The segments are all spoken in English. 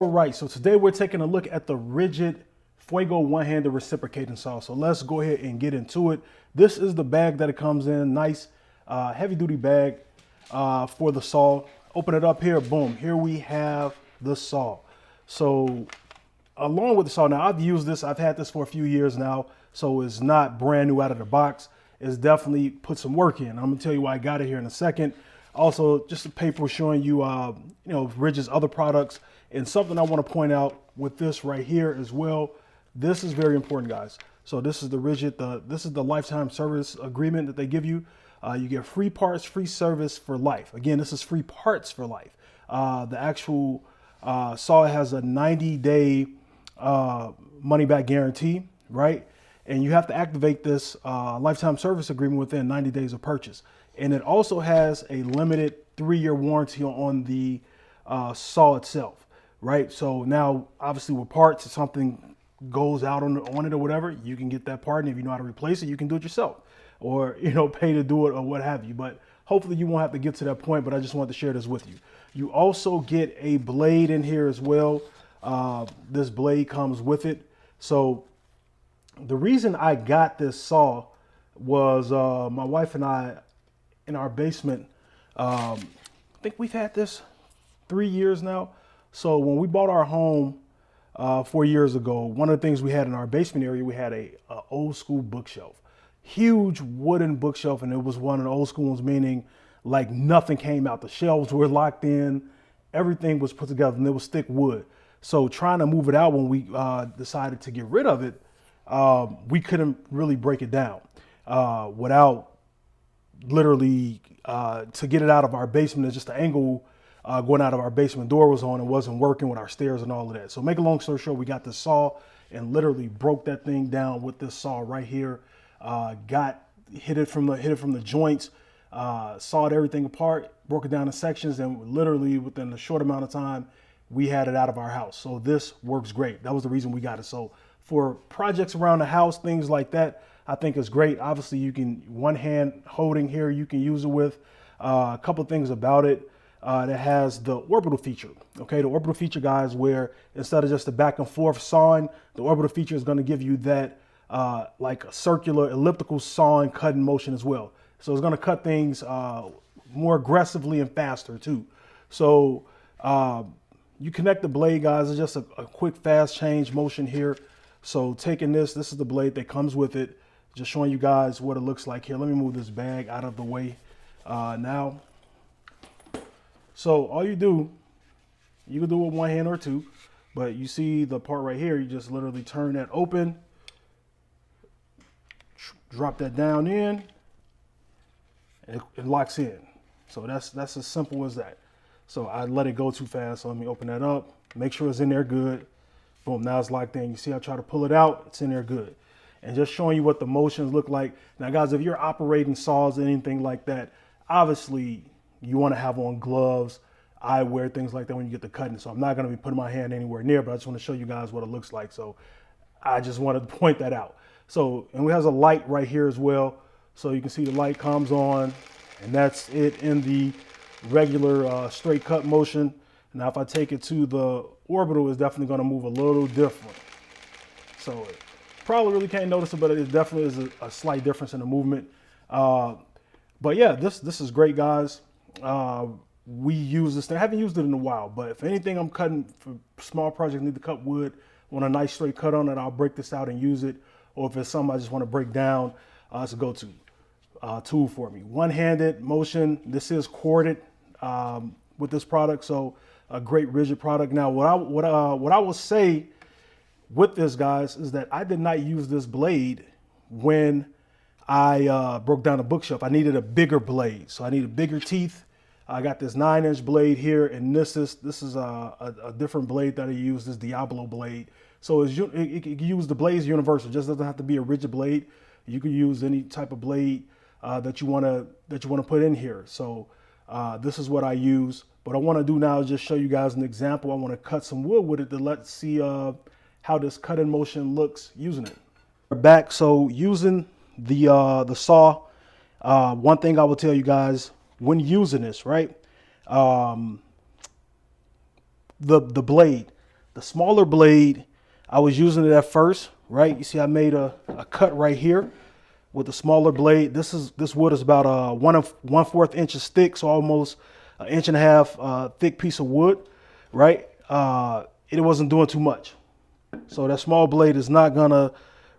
All right, so today we're taking a look at the Ridgid Fuego one-handed reciprocating saw. So let's go ahead and get into it. This is the bag that it comes in, nice heavy-duty bag for the saw. Open it up here, boom, here we have the saw. So along with the saw, now I've used this, I've had this for a few years now, so it's not brand new out of the box. It's definitely put some work in. I'm gonna tell you why I got it here in a second. Also, just a paper showing you, Ridgid's other products. And something I want to point out with this right here as well. This is very important, guys. So this is the Ridgid, this is the lifetime service agreement that they give you. You get free parts, free service for life. Again, this is free parts for life. The actual saw has a 90-day money back guarantee, right? And you have to activate this lifetime service agreement within 90 days of purchase. And it also has a limited 3-year warranty on the saw itself, right? So now, obviously, with parts, if something goes out on it or whatever, you can get that part, and if you know how to replace it, you can do it yourself, or pay to do it or what have you. But hopefully, you won't have to get to that point. But I just wanted to share this with you. You also get a blade in here as well. This blade comes with it. So the reason I got this saw was my wife and I, in our basement, I think we've had this 3 years now. So when we bought our home 4 years ago, one of the things we had in our basement area, we had a old school bookshelf, huge wooden bookshelf. And it was one of the old school ones, meaning like nothing came out. The shelves were locked in, everything was put together, and it was thick wood. So trying to move it out when we decided to get rid of it, we couldn't really break it down without literally to get it out of our basement. It's just the angle going out of our basement door was on. It wasn't working with our stairs and all of that. So make a long story short, we got this saw and literally broke that thing down with this saw right here. Hit it from the joints, sawed everything apart, broke it down in sections, and literally within a short amount of time, we had it out of our house. So this works great. That was the reason we got it. So for projects around the house, things like that, I think it's great. Obviously, you can, one hand holding here, you can use it with. A couple of things about it. That has the orbital feature. Okay, the orbital feature, guys, where instead of just the back and forth sawing, the orbital feature is going to give you that like a circular elliptical sawing cutting motion as well. So it's going to cut things more aggressively and faster too. So you connect the blade, guys. It's just a quick fast change motion here. So taking this is the blade that comes with it. Just showing you guys what it looks like here. Let me move this bag out of the way now. So all you can do it with one hand or two, but you see the part right here, you just literally turn that open, drop that down in, and it locks in. So that's as simple as that. So I let it go too fast, so let me open that up, make sure it's in there good. Boom, now it's locked in. You see I try to pull it out, it's in there good. And just showing you what the motions look like. Now guys, if you're operating saws or anything like that, obviously you want to have on gloves, eyewear, things like that when you get to cutting. So I'm not going to be putting my hand anywhere near, but I just want to show you guys what it looks like. So I just wanted to point that out. So, and it has a light right here as well. So you can see the light comes on, and that's it in the regular straight cut motion. Now if I take it to the orbital, it's definitely going to move a little different. So probably really can't notice it, but it definitely is a slight difference in the movement. But yeah, this is great, guys. We use this thing. I haven't used it in a while, but if anything I'm cutting for small projects, need to cut wood, want a nice straight cut on it, I'll break this out and use it. Or if it's something I just want to break down, it's a go-to tool for me. One-handed motion. This is corded with this product, so a great Ridgid product. Now, what I will say with this, guys, is that I did not use this blade when I broke down a bookshelf. I needed a bigger blade, so I needed bigger teeth. I got this 9-inch blade here, and this is a different blade that I use, this Diablo blade. So it can use, the blade is universal. It just doesn't have to be a Ridgid blade. You can use any type of blade that you want to put in here. So this is what I use. What I want to do now is just show you guys an example. I want to cut some wood with it to let's see how this cutting motion looks using it. We're back. So using the saw, one thing I will tell you guys when using this, right? The blade, the smaller blade, I was using it at first, right? You see I made a cut right here with the smaller blade. This wood is about 1/4 inches thick, so almost 1.5 inch thick piece of wood, right? It wasn't doing too much. So that small blade is not gonna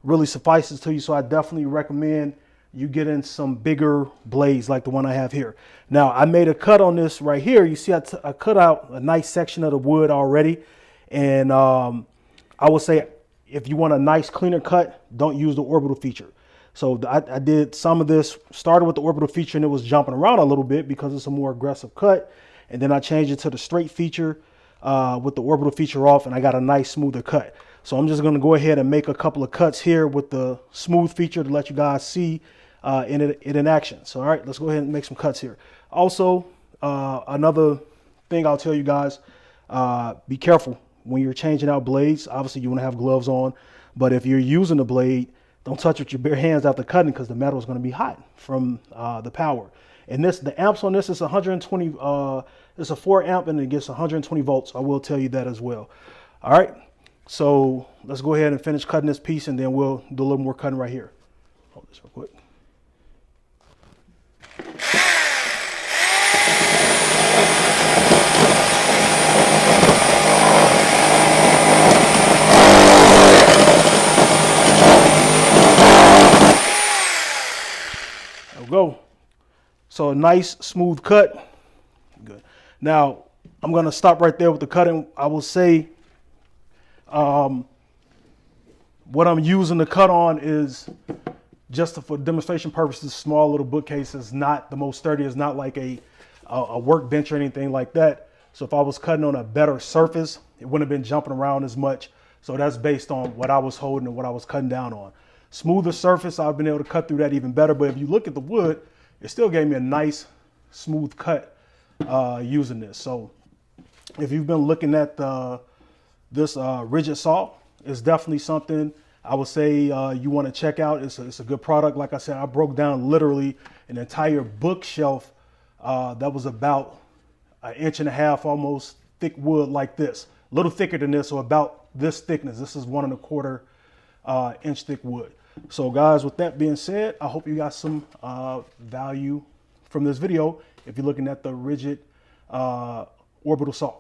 really suffice it to you. So I definitely recommend you get in some bigger blades like the one I have here. Now I made a cut on this right here. You see I cut out a nice section of the wood already. And I would say if you want a nice cleaner cut, don't use the orbital feature. So I did some of this, started with the orbital feature and it was jumping around a little bit because it's a more aggressive cut. And then I changed it to the straight feature with the orbital feature off, and I got a nice smoother cut. So I'm just gonna go ahead and make a couple of cuts here with the smooth feature to let you guys see it in action. So all right, let's go ahead and make some cuts here. Also, another thing I'll tell you guys, be careful when you're changing out blades. Obviously you wanna have gloves on, but if you're using the blade, don't touch it with your bare hands after cutting because the metal is gonna be hot from the power. And the amps on this is 120, it's a 4 amp and it gets 120 volts. I will tell you that as well. All right, so let's go ahead and finish cutting this piece and then we'll do a little more cutting right here. Hold this real quick. There we go. So a nice smooth cut. Good. Now I'm gonna stop right there with the cutting. I will say what I'm using the cut on is just for demonstration purposes. Small little bookcase is not the most sturdy. It's not like a workbench or anything like that. So if I was cutting on a better surface, it wouldn't have been jumping around as much. So that's based on what I was holding and what I was cutting down on. Smoother surface, I've been able to cut through that even better. But if you look at the wood, it still gave me a nice smooth cut using this. So if you've been looking at this Ridgid saw, it's definitely something I would say you want to check out. It's a good product. Like I said, I broke down literally an entire bookshelf that was about 1.5 inch almost thick wood like this, a little thicker than this, so about this thickness. This is 1 1/4 inch thick wood. So guys, with that being said, I hope you got some value from this video if you're looking at the Ridgid orbital saw.